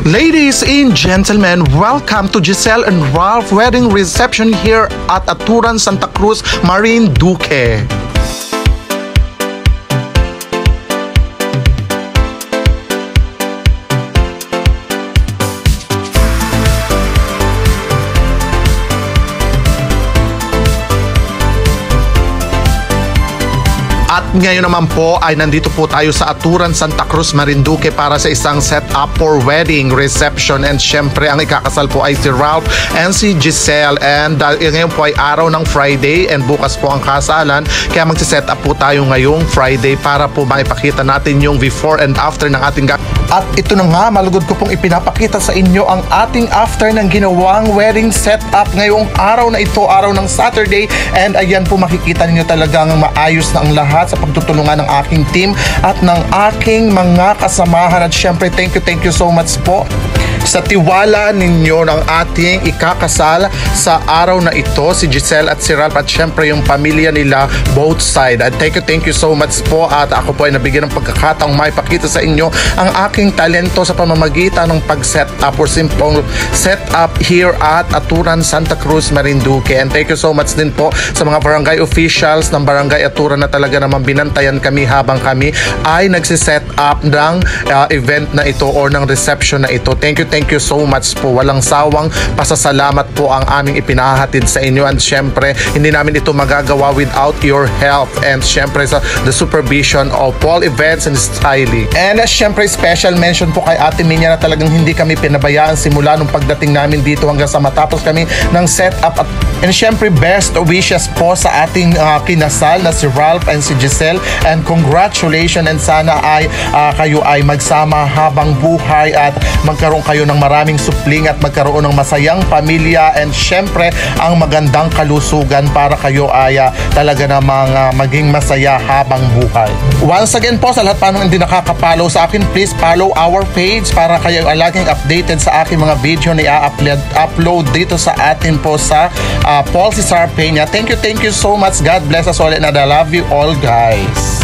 Ladies and gentlemen, welcome to Giselle and Ralph wedding reception here at Aturan, Santa Cruz, Marinduque. At ngayon naman po ay nandito po tayo sa Aturan, Santa Cruz, Marinduque para sa isang setup for wedding reception. And syempre ang ikakasal po ay si Ralph and si Giselle. And ngayon po ay araw ng Friday and bukas po ang kasalan. Kaya magsiset up po tayo ngayong Friday para po maipakita natin yung before and after ng ating At ito na nga, malugod ko pong ipinapakita sa inyo ang ating after ng ginawang wedding setup ngayong araw na ito, araw ng Saturday. And ayan po, makikita ninyo talagang maayos na ang lahat sa pagtutulungan ng aking team at ng aking mga kasamahan. At syempre, thank you so much po sa tiwala ninyo ng ating ikakasal sa araw na ito, si Giselle at si Ralph, at syempre yung pamilya nila both side. At thank you so much po, at ako po ay nabigyan ng pagkakataong maipakita sa inyo ang aking talento sa pamamagitan ng pag-set up or simple set up here at Aturan, Santa Cruz, Marinduque. And thank you so much din po sa mga barangay officials ng Barangay Aturan na talaga naman binantayan kami habang kami ay nagsiset up ng event na ito or ng reception na ito. Thank you so much po. Walang sawang pasasalamat po ang aming ipinahahatid sa inyo, and syempre hindi namin ito magagawa without your help, and syempre sa the supervision of all events and styling. And syempre special mention po kay Ate Minya na talagang hindi kami pinabayaan simula nung pagdating namin dito hanggang sa matapos kami ng setup. And syempre best wishes po sa ating kinasal na si Ralph and si Giselle, and congratulations, and sana ay kayo ay magsama habang buhay at magkaroon kayo ng maraming supling at magkaroon ng masayang pamilya, and syempre ang magandang kalusugan para kayo ay talaga namang maging masaya habang buhay. Once again po, sa lahat pa nung hindi nakaka-follow sa akin, please follow our page para kayo ay laging updated sa aking mga video na i-upload dito sa atin po sa Paul Cesar Peña. Thank you so much. God bless us all, and I love you all, guys.